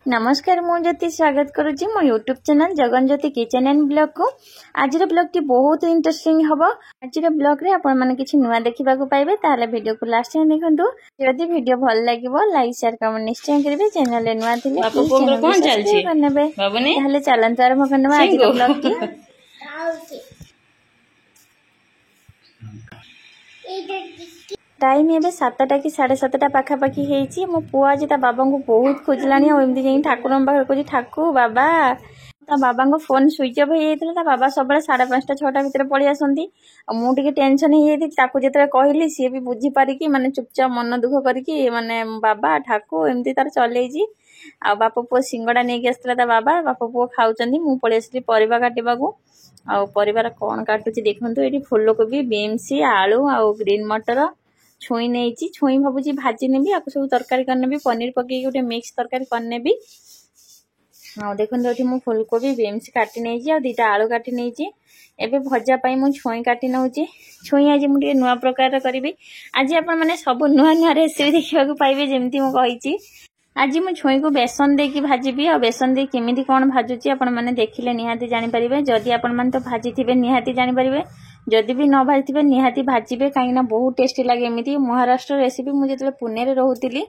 नमस्कार मु ज्योति स्वागत करुच्ची मो YouTube channel Jagan Jyoti kitchen and blog को। आज ब्लॉग टी बहुत इंटरेस्टिंग हम। आज ब्लॉग रे आपण माने किछि नुआ देखिबा को पाइबे ताले वीडियो को लास्ट टाइम देखंतु। यदि वीडियो भल लागिवो लाइक शेयर कमेंट निश्चय करिवे। चैनल ले नुआ थिले बाबू कोन चलछि बनबे बाबू ने ताले चलन आरंभ करनबा आज ब्लॉग की। टाइम एबे 7टा कि 7:30 पाखापाखी हेची। मो पुआ आज ता बाबा को बहुत खोजलानी और एमती जाई ठाकुर पाखर को ठाकू बाबा ता बाबा को फोन स्विच ऑफ हो जाता। बाबा सब 5:30 6टा भीतर पड़ी आसती। मु टिके टेंशन हो जाती ताकू जिते कहली सी भी बुझी पारिकी माने चुपचाप मन दुख करके माने बाबा ठाकू एमती तार चलेजी। आ बापा पुआ सिंगड़ा नहीं आसला बाबा बापा पुआ खाऊचंदी। मु पड़ी आसली परिबा काटिबा को। आ परिबार कोन काटुची देखंतु। एठी फूलकोबी बीन्स आलू आ ग्रीन मटर छुई नहीं छुई भावुची भाजी नेबी आपको सब तरकारी करनेबी पनीर पकई गोटे मिक्स तरकारी करनेबी। हाँ देखो मु फूलकोबी बीन्स काटी नहीं आ दीटा आलू काटी नहीं एबे भजा पाई मु छुई काटी नौची। छुई आज मुझे नुआ प्रकार करी। आज आपण मैंने सब नुआ नुआ रेसिपी देखा पाइबे जमती मुझे। आज मु छुई को बेसन देकी भाजीबी आ बेसन दे केमिति कोन भाजुची आपण माने देखिले निहाती जानि परिबे। जदि आपण माने तो भाजी थिबे निहाती जानि परिबे। जदि भी न भाजी थिबे निहाती भाजीबे काईना बहुत टेस्टी लागे। एमिति महाराष्ट्र रेसिपी मु जेतले पुणे रे रहउतिली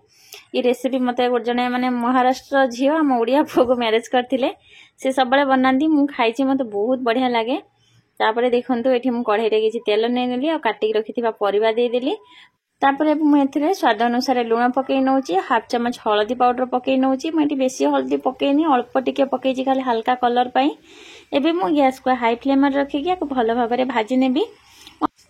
ई रेसिपी मते जने माने महाराष्ट्र झियो हम ओडिया पुओ को मैरेज करथिले से सबले बनांदी। मु खाइची मते बहुत बढ़िया लागे। तापरे देखंतु एठी मु कढ़ाई रे किछि तेल नै नेली आ काटी रखिथिबा परिबा दे देली। तापरे मु एथिरे स्वाद अनुसार लुण पकई नौची। हाफ चम्मच हळदी पाउडर पकई नौची। मु एठी बेसी हळदी पकईनी अल्प टिके पकईची खाली हल्का कलर पई। एबे मु गैस को हाई फ्लेम रे रखी के भलो भाबरे भाजी नेबी।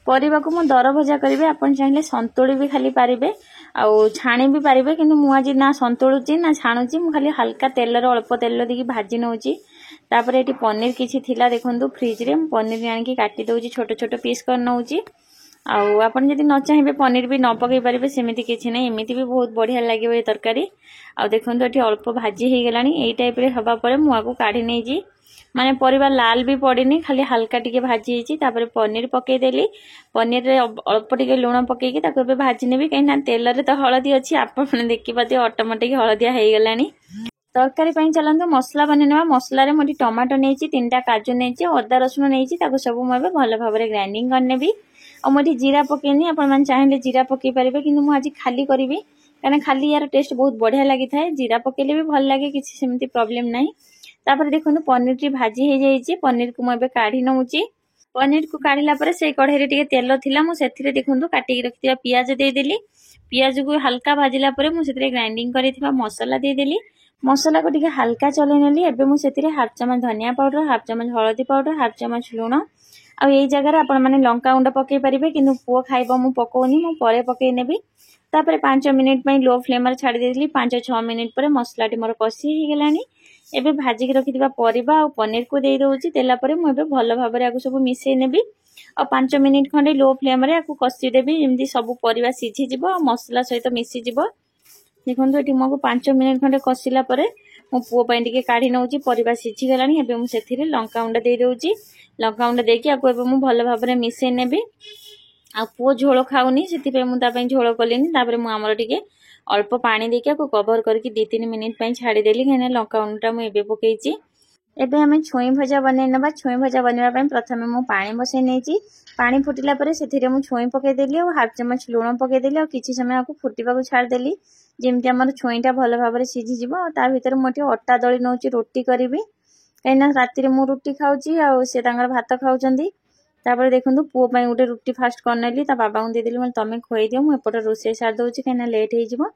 परिबा को मु दर भजा करिवे। आपण चाहिले संतुଳି भी खाली पारिबे आ छाणी भी पारिबे किंतु मु आज ना संतुळुची ना छाणुची। मु खाली हल्का तेल रे अल्प तेल देकी भाजी नौची। तापरे एठी पनीर किछि थिला देखंतु फ्रिज रे पनीर आनी की काटी दोची छोटो छोटो पीस कर नौची। आउ आपण जदि न चाहिबे पनीर भी न पकई पारिबे सेमिति किछि नै। एमिति भी बहुत बढ़िया लागिबो ए तरकारी। आ देखंतु एठी अल्प भाजी हे गेलानी। एई टाइप रे हबा परे मु आको काढी नै जी माने परिवार लाल भी पड़ेनी खाली हल्का टिके भाजी हेची। तापरे पनीर पकई देली। पनीर रे अल्प टिके लुण पकई के ताको बे भाजी नेबी कहीं ना तेल रे तो हळदी अछि। आपण माने देखि पाते ऑटोमेटिक हळदिया हे गेलानी। तरकारी पई चलंतु मसला बनेनवा। मसला रे मोटी टमाटो नेची 3टा काजू नेची अदा रसुन नेची ताको सब मु एबे भलो भाबरे ग्राइंडिंग करनेबी। आ मोटी जीरा पकेनी आपण मान चाहेले जीरा पकई परिबे किंतु मु आज खाली करिवि काने खाली यार टेस्ट बहुत बढ़िया लागि थाए। जीरा पकेले भी भल लागे किछि सेमति प्रॉब्लम नाही। तापर देखो पनीर टी भाजी हे जाइए। पनीर को मुझे काढ़ी नौची। पनीर को काढ़ला पर से कढ़ाई टिके तेल थिला मु सेथिरे देखंतु काटिक रखिथिबा पियाज दे देली। पियाज को हल्का भाजिला पर मु सेथिरे ग्राइंडिंग करिथिबा मसाला दे देली। मसाला को टिके हल्का चले नेली। एबे मु सेथिरे हाफ चम्मच धनिया पाउडर हाफ चम्मच हळदी पाउडर हाफ चम्मच लुण आ एई जगह रे आपण माने लंका गुंड पकई परिबे किंतु पुओ खाइबो मु पकोनी मु परे पकई नेबी। तापर 5 मिनिट पई लो फ्लेम रे छाडी देली। 5-6 मिनिट पर मसला टी मोर कसी हे गेलानी। एबे भाजी के रखिथिबा परिबा और पनीर को देई दोउची। देला परे मु एबे भलो भाबरे आकु सब मिसई नेबी और 5 मिनिट खंडे लो फ्लेम रे आकु कसी देबी जेमती सब परिबा सिझी जिवो और मसला सहित मिसी जिवो। देखंतु एठी मको 5 मिनिट खंडे कसिला परे मो पुओ पई टिके काढी नउची। परिबा सिझी गेलानी। एबे मु सेथिरे लंका गुंड देई दोउची। लंका गुंड देकी आकु एबे मु भलो भाबरे मिसई नेबी। आ पुओ झोल खाउनी सेति पे मु ता पई झोल कलिनी। तापर मु हमर टिके अल्प पानी देके को कवर करके 2-3 मिनिट पई छाडी देली। कने लंका गुंडा मु एबे पकेइची। एबे हमें छुई भजा बनै नबा। छुई भजा बनवा पई प्रथमे मु पानी बसै नेची। पानी फुटिला परे सेथिरे मु छुई पके देली और हाफ चम्मच लुण पके देली और किछि समय आकु फुटिबा को छाड देली जेमति हमर छुईटा भलो भाबरे सिझी जिवो। और ता भीतर मोटी अट्टा दळी नउची रोटी करिवि कहिना राती रे मु रोटी खाउची आ से तांगर भात खाउचंदी। तापर देखंतु पुओ पई उटे रोटी फास्ट करनेली ता बाबा को दे देली। मन तमे खोई दियो मु एपट रोसे सार दोउची कहिना लेट हे जिवो।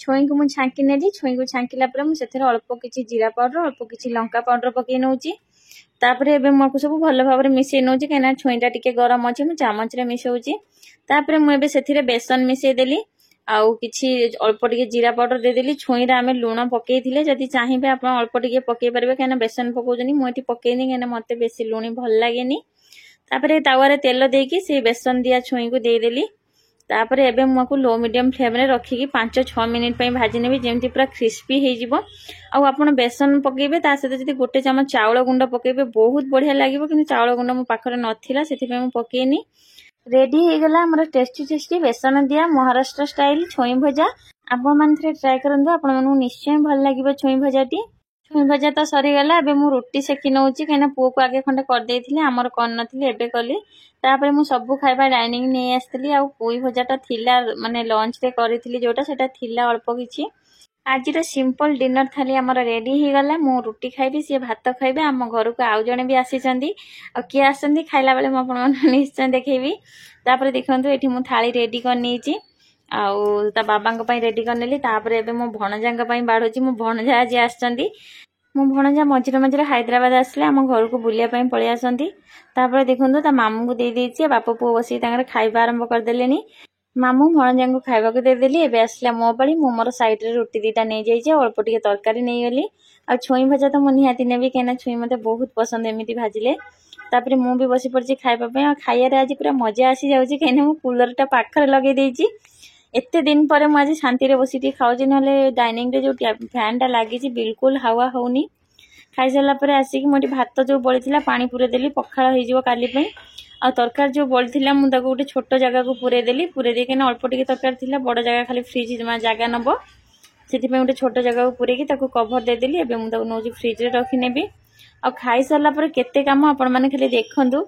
छुई को मु छांकी नेली। छुई को छांकीला पर मु सेथरे अल्प किछि जीरा पाउडर अल्प किछि लंका पाउडर पके नउची। तापरे एबे मको सब भलो भाबरे मिसई नउची कहिना छुईटा टिके गरम अछि मु चामच रे मिसौची। तापरे मु एबे सेथिरे बेसन मिसई देली आउ किछि अल्प टिके जीरा पाउडर दे देली। छुई रे आमे लुण पकेई थिले जदि चाहिबे आपण अल्प टिके पकेई परिबे कहिना बेसन पकोजनी मु एठी पकेइनी कहिना मते बेसी लुणी भल लागेनी। तापरे तावा रे तेल देकी से बेसन दिया छुई को दे देली। तापरे एबे मको लो मीडियम फ्लेम रे रखी की 5-6 मिनिट पई भाजी नेबी जेमति पूरा क्रिस्पी हे जिवो। आ आपण बेसन पकेबे ता सहित जदि गोटे चम्मच चावल गुंड पकेबे बहुत बढ़िया लागिवो किंतु चावल गुंड मो पाखरे नथिला सेति पे मु पकेइनी। रेडी हे गला हमर टेस्टी टेस्टी बेसन दिया महाराष्ट्र स्टाइल छुई भजा। आपण मैंने थे ट्राए करूँ आपण मानू निश्चय भल लगे छुई भजाटी। छुई भजा तो सरीगला एबे मु रोटी सेकी नौची कहीं पुओ को आगे खंडे करदे आमर करनी एबे कली तापर मु सबू खाइबा डाइनिंग नहीं आसती आ पुई भजाटा थिला माने लंच रे करी जोटा सेटा थिला अल्प किछि। आज सिंपल डिनर थाली आमर रेडी हो गला। मु रुटी खाइबी सी भात खाइबे आम घर को आउ जणे भी आसीचंदी आ किए आसंदी खाइला बेले मु आपण निश्चय देखैबी। तापर देखंतु एठी मु थाली रेडी कर नेची आउ ता बाबांग पई रेडी कर नेली। तापर एबे मो भणजांग पई बाढोची। मो भणजा आज आछंदी मो भणजा मझिरे मझिरे हैदराबाद आसले आम घर को बुलिया पई पळि आसंदी। तापर देखंतु ता मामू को दे देची बापा पुओ बसी तांगर खाइबा आरंभ कर देलेनी। मामू भणजा को खाइबा को दे देली। एबे आसला मो पाली मु मोर साइड रे रोटी दीटा नै जाई जे अल्प टिके तरकारी नै गली आ छुई भजा तो मु निहाती नेबी केना छुई मते बहुत पसंद एमिति भाजिले। तापर मु भी बसी पड़ची खाइबा पई आ खाइया रे आज पूरा मजा आसी जाउची केना मु कूलर टा पाखर लगे देची। एते दिन पर मु आज शांति रे बसी टी खाउची नले डाइनिंग रे जो फैन टा लागी ची बिल्कुल हवा होनी। खाई सारा पर आसिक मोटी भात जो बळिथिला पानी पुरे देली पखाळ होई जिवो काली पई आ तरकार जो बळिथिला मु ताको गोटे छोट जगह को पुरे देली। पुरे दे केना अल्प टिके तरकार थिला बड़ जगह खाली फ्रिज मा जगह नबो सेति पे गोटे छोट जगह को पुरे की ताको कवर दे देली। एबे मु ताको नोजी फ्रिज रे रखी नेबी आ खाई सारा पर केते काम आपण माने खाली देखंतु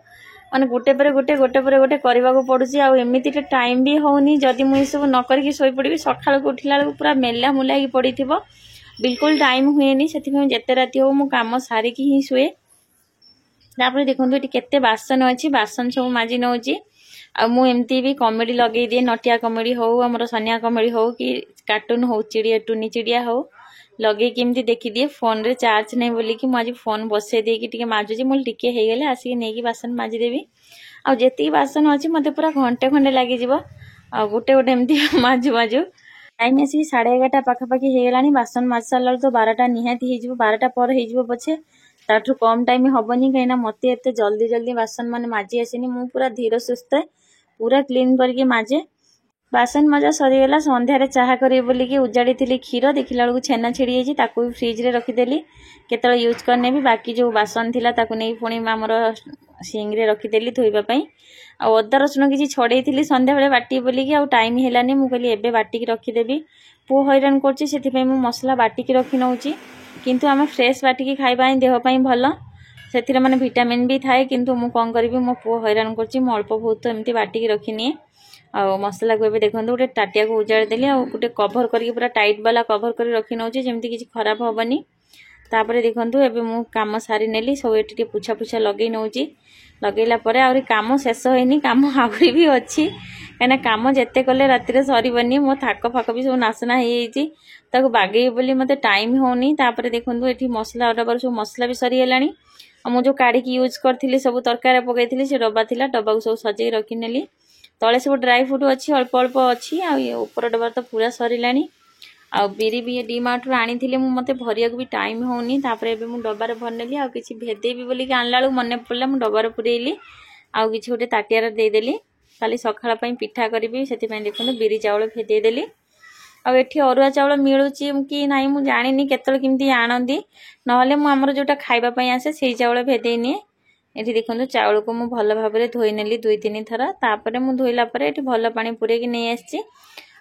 माने गोटे पर गोटे करबा को पडुची आ एमिति टाइम भी होनी। जदि मु ई सब न करके सोई पड़बी सखाल को उठिला पूरा मेला मुला की पड़ीथिबो बिल्कुल टाइम हुएनी। सेति पे जेते राती हो मु काम सारी की ही सुए। तापर देखंतु एटी केते बासन अछि बासन सब माजी नउची आ मु एमती भी कॉमेडी लगे दिए नटिया कॉमेडी हो हमर सनिया कॉमेडी हो कि कार्टून हो चिड़िया टुनी चिड़िया हो लगे केमती देखि दिए। फोन रे चार्ज नै बोली कि मु आज फोन बसे दे कि टिके माजुजी मोल टिके हे गेले आसी नै कि बासन माजी देबी आ जेती बासन अछि मते पूरा घंटे खंडे लागि जिवो आ गोटे गोटे एमती माजु माजु टाइम आसी 11:30 पाखा पाखी हे गेलानी। बासन माज साल तो 12टा निहाती हे जिवो 12टा पर हे जिवो पछे ताठू कम टाइम हबनी कहिना मते एते जल्दी जल्दी बासन माने माजी आसेनी। मु पूरा धीर सुस्थ पूरा क्लीन करके माजे। बासन मजा सरी गला संध्या रे चाहा करी बोली कि उजाड़ी थिली खीर देखिला बेलू छेना छिड़ी जाई ताकू भी फ्रिज रे रखी देली केतल यूज करने भी बाकी जो बासन थिला ताकू नै पुणी हमर सिंग रे रखी देली धोइबा पई आ अदा रसुन किछि छड़ेई थिली संध्या बेले बाटी बोली कि आ टाइम हेलानी मु कहली एबे बाटी की रखी देबी। पो हैरान करछि सेति पई मु मसला बाटी की रखी नउची किंतु आमे फ्रेश बाटी की खाइबा देह पई भलो सेथिरे माने विटामिन भी थाए किंतु मु कोन करबी मो पो हैरान करछि मु अल्प बहुत एमती बाटी की रखिनी आ मसला को एबे देखंतु गोटे टाटिया को उजाड़ देली आ गोटे कवर करके पूरा टाइट वाला कवर कर रखी नउची जेमती किछि खराब होबनी। तापरे देखंतु एबे मु काम सारी नेली सब एठी टे पुछा पुछा लगेई नउची लगेला परे आउरी काम शेष होइनी काम आउरी भी अछि एना काम जेते कले राती रे सरीबनी मो थाक फाक भी सब नासना हे जाईची ताको बागेई बोली मते टाइम होनी। तापरे देखंतु एठी मसला डब्बा सब मसला भी सरी गेलानी आ मु जो काढी की यूज करथिली सब तरकारी पकैथिली से डब्बा थिला डब्बा को सब सजेई रखी नेली। तले सब ड्राई फ्रूट अछि अल्प अल्प अछि आ ऊपर डब्बा तो पूरा सरीलानी आ बिरी भी डी मार्ट रो आनी थिले मु मते भरिया को भी टाइम होनी। तापरे एबे मु डब्बा रे भरनेली आ किछि भेदेबी बोली कि आनला बेलू मने पड़ला मु डब्बा रे पुरेइली आ किछि गोटे ताटिया रे दे देली खाली सखाळ पई पिठा करबी सेति पई देखनु बिरी चावल भेदे देली आ एठी अरुआ चावल मिलुची कि नाही मु जानिनी केतल किमती आनंदी नहले मु हमर जोटा खाइबा पई आसे सेही चावल भेदेनी। एठी देखंतु चावल को मु भल भाबरे धोई नेली 2-3 थरा तापरे मु धोइला परे एठी भल पानी पुरे कि नै आछि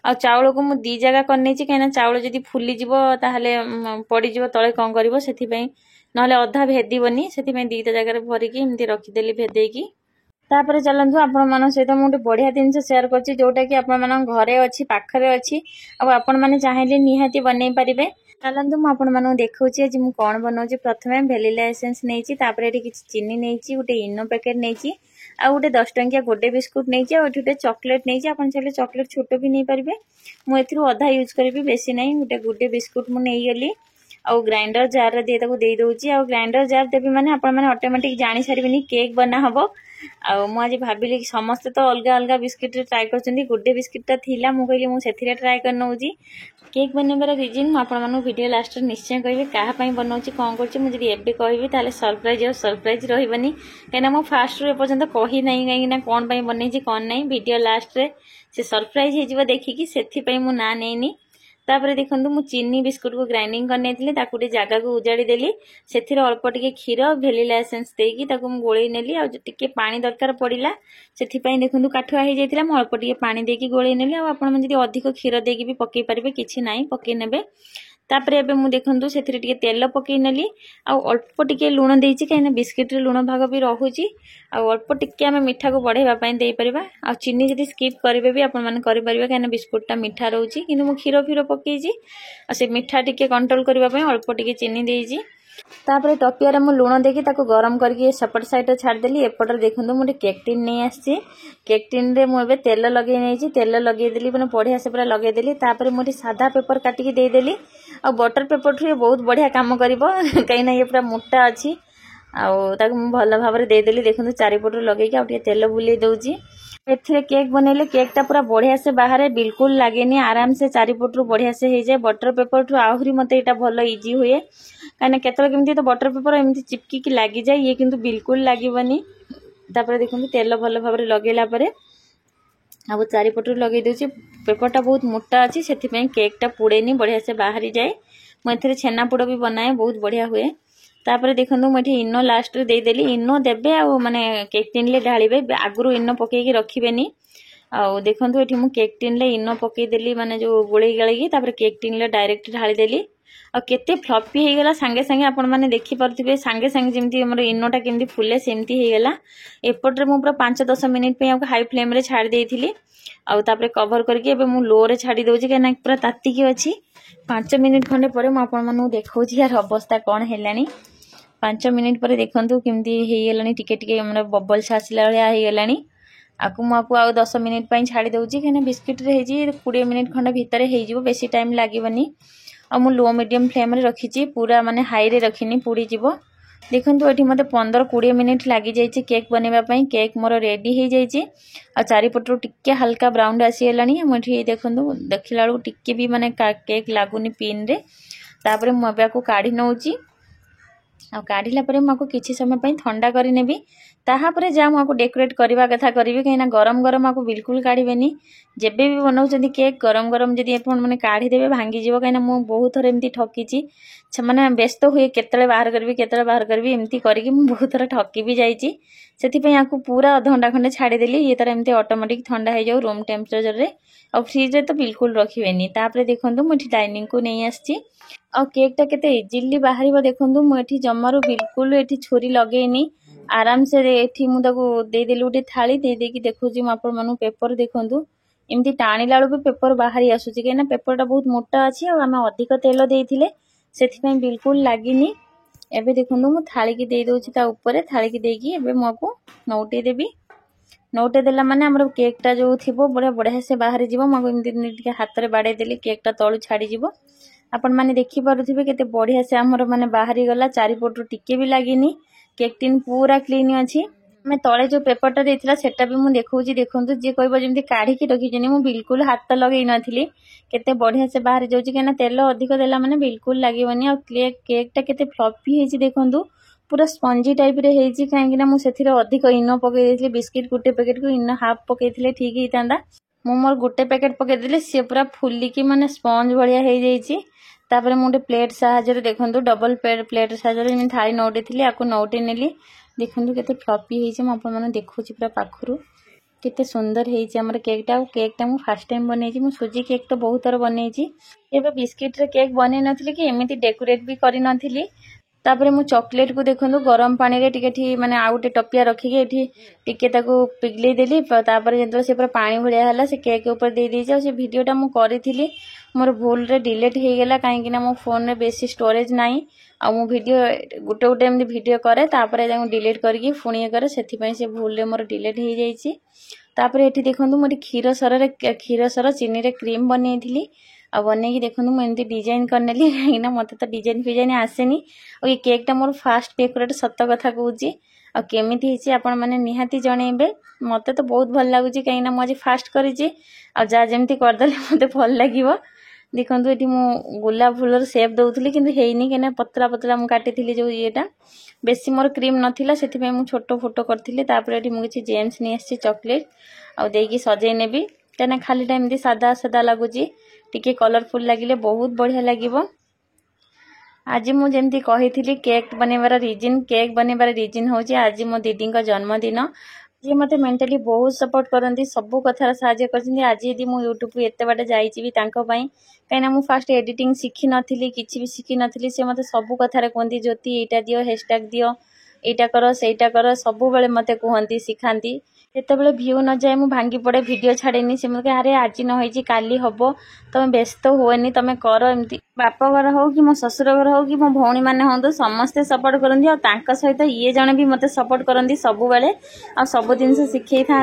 आ चावल को मु दी जगह करने छि केना चावल जदी फुली जिवो ताहले पड़ी जिवो तळे कोन करिवो सेति पई नहले अधा भेदिबोनी सेति पई दीटा जगह रे भरि कि इमती रखि देली भेदेई की। तापर चलंतु आपण मन सहित मु गोटे बढ़िया जिनस शेयर करछि जोटा कि आपण मन घरे अछि पाखरे अछि आ आपण माने चाहिले निहाती बनै परिबे। चलंतु मु आपण मन देखौछि जे मु कोन बनौछि। प्रथमे भेनिला एसेंस नेछि तापर एठी किछि चीनी नेछि गोटे इनो पैकेट नेछि आ गोटे 10 टंकिया गोटे बिस्कुट नेछि आ गोटे चॉकलेट नेछि आपण चाहिले चॉकलेट छोटो भी नै परिबे। मु एथिरु आधा यूज करबी बेसी नै गोटे बिस्कुट मु नै गेली आ ग्राइंडर जार रे दे ताको दे दोछि आ ग्राइंडर जार देबी माने आपण माने ऑटोमेटिक जानि सारिबिनी केक बना हबो। आ मु आज भाबिली कि समस्त तो अलग अलग बिस्किट रे ट्राई करछन्ती गोटे बिस्किट ता थिला मु कहली मु सेथिरे ट्राई कर नउजी। केक बनैबार रीजन मु आपण मानु वीडियो लास्ट रे निश्चय कहबी काहा पई बनौछि कोन करछि मु जदी एबे कहबी ताले सरप्राइज रहिबनी केना मु फास्ट रे पर्यंत कहि नै काई ना कोन पई बनैछि कोन नै वीडियो लास्ट रे से सरप्राइज हे जिवो देखि कि सेथि पई मु ना नेनी। तापर देखो मु चीनी बिस्कुट को ग्राइंडिंग करने ताकू जगह को उजाड़ी देली से अल्प टिके क्षीर भेनिला एसेंस देकी गोलई नेली आ टिके पानी दरकार पड़िला से देखो काठुआ हो जाता है अल्प टिके पानी देकी गोलई नेली आप अधिक क्षीर देकी भी पकई पारे किसी ना पकई ने तापर एबे मु देखंतु सेथिरे टिके तेल पकई नेली आ अल्प टिके लूण देइछि काइना बिस्किट रे लूण भाग भी रहुछि आ अल्प टिके आमे मीठा को बढ़ाइबा पई देई परिबा आ चीनी जदी स्किप करिवे भी आपण माने करि परिबा काइना बिस्कुट टा मीठा रहउछि किंतु मु खीरो फिरो पकईछि आ से मीठा टिके कंट्रोल करिबा पई अल्प टिके चीनी देइछि तापर टपिया मु लूण देकी ताको गरम करके सेपट साइड रे छाड़ देली एपटर देखंतु मु केक टिन नै आछि केक टिन रे मु एबे तेल लगे नैछि तेल लगे देली माने बढ़िया से पूरा लगे देली तापर मु सादा पेपर काटी के दे देली आ बटर पेपर ठु बहुत बढ़िया काम करिवो कहीं ना ये पूरा मोटा अछि आ ताको मु भल भाबरे दे देली देखंतु चारिपट लगे के आ तेल बुले दउछि एथिरे केक बनेले केक टा पूरा बढ़िया से बाहर बिल्कुल लागेनी आराम से चारिपट बढ़िया से हो जाए बटर पेपर ठु आहुरी मते एटा भल इजी हुए कहीं केतल केमती तो बटर पेपर एमती चिपकी की लगी जाए ये किंतु बिल्कुल लागबनी तापर देखंतु तेल भल भाबरे लगेला परे अब चारिपटू लगे दूसरी पेपरटा बहुत मोटा अच्छी से केक टा पुड़ेनी बढ़िया से बाहरी जाए मुझे छेना पोड़ भी बनाए बहुत बढ़िया हुए तापर देखो मुझे इनो लास्ट रे देदेली इनो देबे आ माने केक टिन ले ढालिबे आगु इनो पकईकी रखिबेनी आ देखो ये मु केक टिन ले इनो पकईदेली माने जो गोलई गाड़ी तापर केक टिन ले डायरेक्ट ढालीदेली आ केते फ्लफी हो गला सांगे सांगे आपण माने देखि परथिबे सांगे सांगे जेमती हमर इनोटा केमती फुले सेमती हो गला एपटरे मु पूरा 5-10 मिनिट पे हाई फ्लेम रे छाड़ देइथिली आ तापर कवर करके एबे मु लो रे छाड़ी दोछि केना पूरा ताती की अछि 5 मिनिट खंडे परे मु आपण मानु देखौछि यार अवस्था कोन हेलानी 5 मिनिट पर देखंतु केमती हे गेलानी टिके टिके हमर बबल्स आसिला वाला हे गेलानी आकु मु आपु आ 10 मिनिट पई छाड़ी दोछि केना बिस्किट रे हे जी 20 मिनिट खंडे भितरे हे जिवो बेसी टाइम लागीबनी आ मु लो मीडियम फ्लेम रे रखिछि पूरा माने हाई रे रखिनी पुड़ी जिवो देखंतु एठी मते 15-20 मिनिट लागि जाइछि केक बनेबा पई केक मोर रेडी हे जाइछि आ चारिपटरो टिके हल्का ब्राउन आसी गेलानी मुठी देखंतु देखिला बेलू टिके भी माने केक लागुनी पिन रे तापर मु एबाको काढी नउछि आ काढिला परे मको किछि समय पई ठंडा करि नेबी ताहापरे जा मको डेकोरेट करबा कथा करबी कहिना गरम गरम मको बिल्कुल काढिबेनी जेबे भी बनाउछन्ती केक गरम गरम जदी आपण माने काढी देबे भांगी जिवो कहिना मु बहुत थर एमती ठकीछि माने व्यस्त हुए केतले बाहर करबी एमती करिकि मु बहुत थर ठकी भी जाइछि सेति पई आकु पूरा आधा घंटा खंडे छाडी देली ये तर एमती ऑटोमेटिक ठंडा हे जाऊ रूम टेम्परेचर रे और फ्रिज रे तो बिल्कुल रखिबेनी तापरे देखंतु मुठी डाइनिंग को नै आछि और केक टा केते इजीली बाहरिबो देखंतु मु एठी जम्मारो बिल्कुल एठी छोरी लगेनी आराम से एठी मु ताको दे देली उठे थाली दे देकी देखुजी म आपण मानु पेपर देखंतु एमती टाणी लाळु भी पेपर बाहरी आसुची केना पेपर टा बहुत मोटा अछि और हम अधिक तेल देइथिले सेथि पई बिल्कुल लागिनी एबे देखंतु मु थाली की दे दोछि ता ऊपर थाली की देकी एबे मको नौटे देबी नौटे देला माने हमर केक टा जो थिबो बडा बढ़िया से बाहरी जिवो मको एमती हाथ रे बाडे देली केक टा तळु छाडी जिवो आपण माने देखि पारुथिबे केते बढ़िया से हमर माने बाहरी गला चारिपटु टिके भी लागिनी केक टिन पूरा क्लीन अछि मैं तले जो पेपर टा देथिला सेटा भी मु देखौजी देखंतु जे कहबो जेमती काढी की रखिजनी मु बिल्कुल हाथ लगेई नथिली केते बढ़िया से बाहर जाउची केना तेल अधिक देला माने बिल्कुल लागिवनी और केक टा केते फ्लफी हेची देखंतु पूरा स्पंजी टाइप रे हेची काहेकि ना मु सेथिरे अधिक इनो पके देथिले बिस्किट गुटे पैकेट को इनो हाफ पकेथिले ठीक हितांदा मु मोर गुटे पैकेट पके देले से पूरा फुल्ली की माने स्पंज भलिया हे जाईची तापर मुटे प्लेट साहाଯ୍ୟରେ देखंतु डबल प्लेट साहाଯ୍ୟରେ मैं थाली नौटे थिली आको नौटे नेली देखंतु केते फ्लफी हेछि म आपन माने देखुछि पूरा पाखरु केते सुंदर हेछि हमर केक टा मु फर्स्ट टाइम बनेछि मु सुजी केक तो बहुत थर बनेछि एबे बिस्किट रे केक बने नथिली कि एमिति डेकोरेट भी करि नथिली तापर मु चॉकलेट को देखंतु गरम पानी रे टिके ठी माने आउटे टपिया रखी के एठी टिके ताको पिगले देली तापर जेतले से पूरा पानी भलिया हला से केक ऊपर दे दी जाउ से वीडियो टा मु करिथिली मोर भूल रे डिलीट हे गेला काहे कि ना मो फोन रे बेसी स्टोरेज नाही आ मु वीडियो गुटे गुटे एमदी वीडियो करे तापर जाऊ डिलीट करके फुणी करे सेथि पई से भूल रे मोर डिलीट हे जाईची तापर एठी देखंतु मोर क्षीर सर चीनी रे क्रीम बनेइथिली आ बने की देखंतु मु एमती डिजाइन करनेली काहे मते तो डिजाइन आसेनी और ये केक टा मोर फास्ट डेकोरेट सत्त कथा कहूची आ केमिति हिची आपण माने निहाती जणेबे मते तो बहुत भल लागुची काहे ना मु आज फास्ट करिची आ जा जेमती कर देले मते भल लागिवो देखंतु एठी मु गुलाब फुलर शेप दउथली किंतु हेइनी केना पतला पतला मु काटिथिली जो येटा बेसी मोर क्रीम नथिला सेथि पई मु छोटो फोटो करथिली तापर एठी मु किछि जेम्स नि आसी चॉकलेट आ देकी सजै नेबी केना खाली टाइम दी सादा सादा लागुची टिके कलरफुल लगिले बहुत बढ़िया लगिबो। आज मु जेमती कही केक बनैबार रिजन हूँ आज मो दीदी जन्मदिन जी मते मेंटली बहुत सपोर्ट करती सब कथार साहाय्य कर। आज यदि मु यूट्यूब एत बाट जाइए कहीं मु फास्ट एडिटिंग शिखी नथी किसी भी शिखी नथी से मते सब कथार कहती ज्योति एटा दियो हैशटैग दियो एटा कर सेटा कर सब बेले मते कहती शिखाती जितेबाला भ्यू न जाए मुझे भांगी पड़े वीडियो छाड़ेनी से मतलब अरे आज न हो काली हम तुम व्यस्त हुएनि तुम कर एमती बाप घर हो कि मो ससुर घर हो कि मो भौणी मैंने हूँ समस्ते सपोर्ट करती सहित ये जन भी मत सपोर्ट करती सब बेले आ सब जिन शिखे था।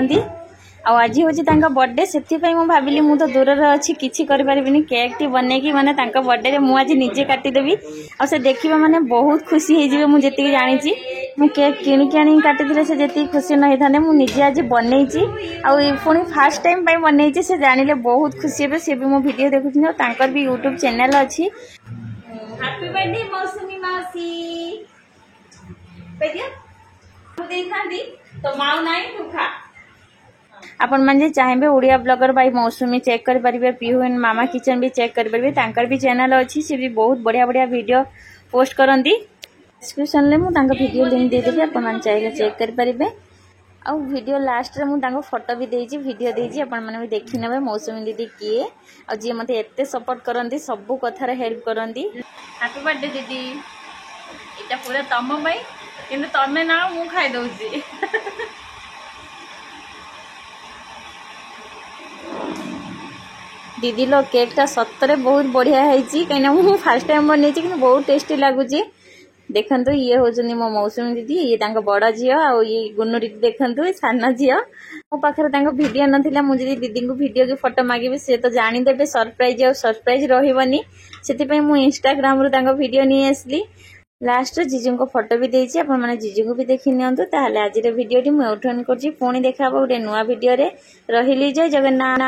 आज हूँ बर्थडे से भाविली मु तो दूर अच्छी किसी करें केक टी बनईकी माने बर्थडे मुझे निजे काटिदेवी आ से देखा माने बहुत खुशी हो मुझे जानी मु केक किणिकी आनी काटी से जी खुशी न होता मुझे आज बनई पुणी फास्ट टाइम बनई से जानिले बहुत खुशी हे सी भी मो वीडियो देखुं भी यूट्यूब चैनल अच्छी। हैप्पी बर्थडे मौसुमी मासी तो माऊ नाई तू खा आपण मैंने चाहे ओडिया ब्लॉगर भाई मौसुमी चेक करें पीहू एंड मामा किचन भी चेक करें भी चैनल अच्छी सी भी बहुत बढ़िया बढ़िया वीडियो पोस्ट करती डिस्क्रिप्शन में मुझे वीडियो लिंक देदेवी आप चाहिए चेक करें आ वीडियो लास्ट रे मुझे फोटो भी देजी वीडियो देजी आपण मैंने भी देखी ने मौसुमी दीदी किए आ जी मते एते सपोर्ट करती सब कथार हेल्प करती। हैप्पी बर्थडे दीदी इटा पूरा तुम कि तमें ना मु खाई दौची दीदी लो केक टा सतरे बहुत बढ़िया है कहीं फास्ट टाइम बनई कि बहुत टेस्टी लगुच देखु ये हूँ मो मौसुमी दीदी ये बड़ झी आ ये गुनुरी देखु सान झी मो पाखे वीडियो नाला मुझे दीदी को वीडियो की फोटो मागिबी सी तो जानीदे सरप्राइज आ सरप्राइज रही से मुझे इंस्टाग्राम रू वीडियो नहीं आसली लास्ट जीजू को फोटो भी देती आपने जीजू को भी देखी नियंतु ताहले आज वीडियो मुझे एंड कर पुणी देखा गोटे नुआ वीडियो रही जय जगन्नाथ।